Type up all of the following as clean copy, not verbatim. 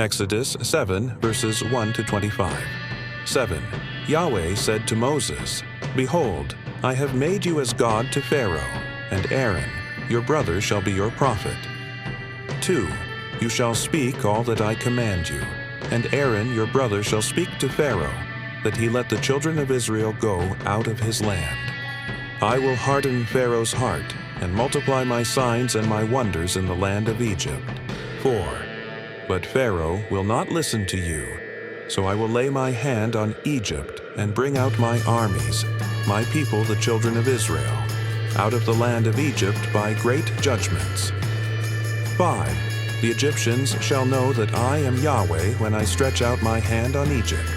Exodus 7, verses 1 to 25. 7. Yahweh said to Moses, "Behold, I have made you as God to Pharaoh, and Aaron, your brother, shall be your prophet. 2. You shall speak all that I command you, and Aaron, your brother, shall speak to Pharaoh, that he let the children of Israel go out of his land. I will harden Pharaoh's heart, and multiply my signs and my wonders in the land of Egypt. 4. But Pharaoh will not listen to you, so I will lay my hand on Egypt and bring out my armies, my people the children of Israel, out of the land of Egypt by great judgments. 5. The Egyptians shall know that I am Yahweh when I stretch out my hand on Egypt,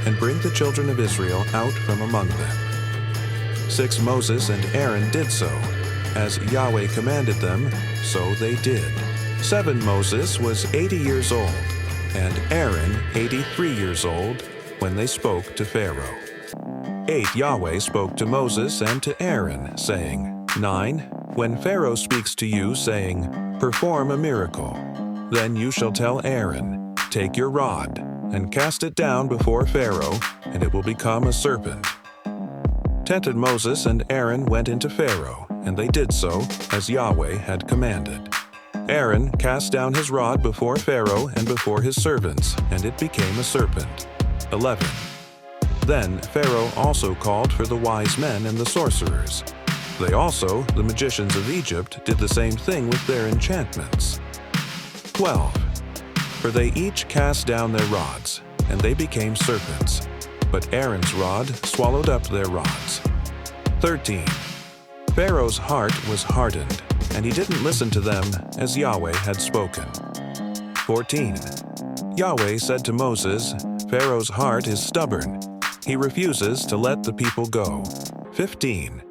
and bring the children of Israel out from among them." 6. Moses and Aaron did so. As Yahweh commanded them, so they did. 7. Moses was 80 years old, and Aaron 83 years old, when they spoke to Pharaoh. 8. Yahweh spoke to Moses and to Aaron, saying, 9. When Pharaoh speaks to you, saying, "Perform a miracle," then you shall tell Aaron, "Take your rod, and cast it down before Pharaoh, and it will become a serpent." 10. Moses and Aaron went into Pharaoh, and they did so, as Yahweh had commanded. Aaron cast down his rod before Pharaoh and before his servants, and it became a serpent. 11. Then Pharaoh also called for the wise men and the sorcerers. They also, the magicians of Egypt, did the same thing with their enchantments. 12. For they each cast down their rods, and they became serpents, but Aaron's rod swallowed up their rods. 13. Pharaoh's heart was hardened, and he didn't listen to them as Yahweh had spoken. 14. Yahweh said to Moses, "Pharaoh's heart is stubborn. He refuses to let the people go." 15.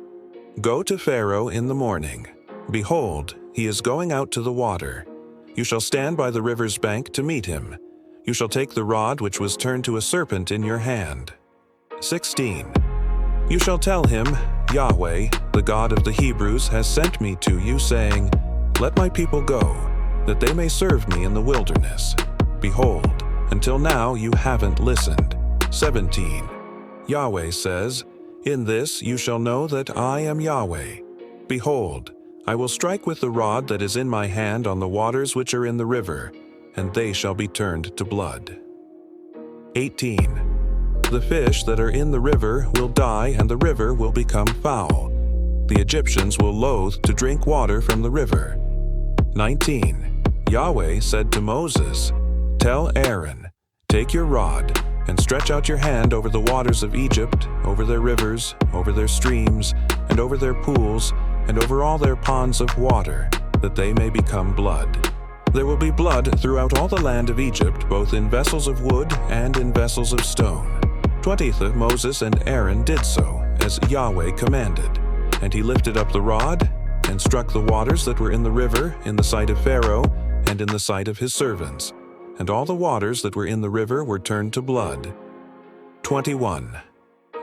Go to Pharaoh in the morning. Behold, he is going out to the water. You shall stand by the river's bank to meet him. You shall take the rod which was turned to a serpent in your hand. 16. You shall tell him, "Yahweh, the God of the Hebrews, has sent me to you, saying, Let my people go, that they may serve me in the wilderness. Behold, until now you haven't listened." 17. Yahweh says, "In this you shall know that I am Yahweh. Behold, I will strike with the rod that is in my hand on the waters which are in the river, and they shall be turned to blood." 18. The fish that are in the river will die, and the river will become foul. The Egyptians will loathe to drink water from the river. 19. Yahweh said to Moses, "Tell Aaron, take your rod, and stretch out your hand over the waters of Egypt, over their rivers, over their streams, and over their pools, and over all their ponds of water, that they may become blood. There will be blood throughout all the land of Egypt, both in vessels of wood and in vessels of stone." 20. Moses and Aaron did so, as Yahweh commanded. And he lifted up the rod, and struck the waters that were in the river, in the sight of Pharaoh, and in the sight of his servants. And all the waters that were in the river were turned to blood. 21.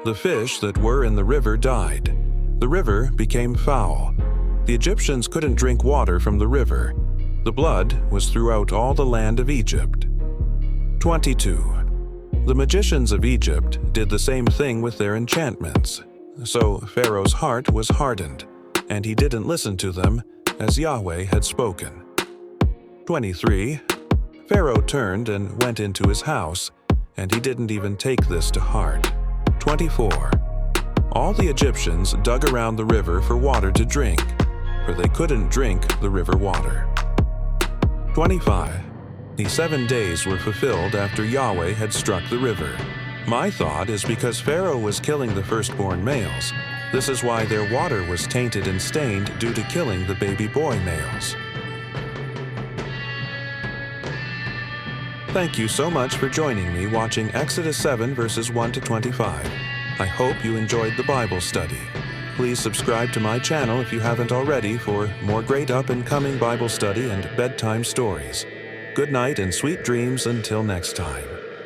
The fish that were in the river died. The river became foul. The Egyptians couldn't drink water from the river. The blood was throughout all the land of Egypt. 22. The magicians of Egypt did the same thing with their enchantments. So Pharaoh's heart was hardened, and he didn't listen to them, as Yahweh had spoken. 23. Pharaoh turned and went into his house, and he didn't even take this to heart. 24. All the Egyptians dug around the river for water to drink, for they couldn't drink the river water. 25. The 7 days were fulfilled after Yahweh had struck the river. My thought is because Pharaoh was killing the firstborn males. This is why their water was tainted and stained due to killing the baby boy males. Thank you so much for joining me watching Exodus 7 verses 1 to 25. I hope you enjoyed the Bible study. Please subscribe to my channel if you haven't already for more great up-and-coming Bible study and bedtime stories. Good night and sweet dreams until next time.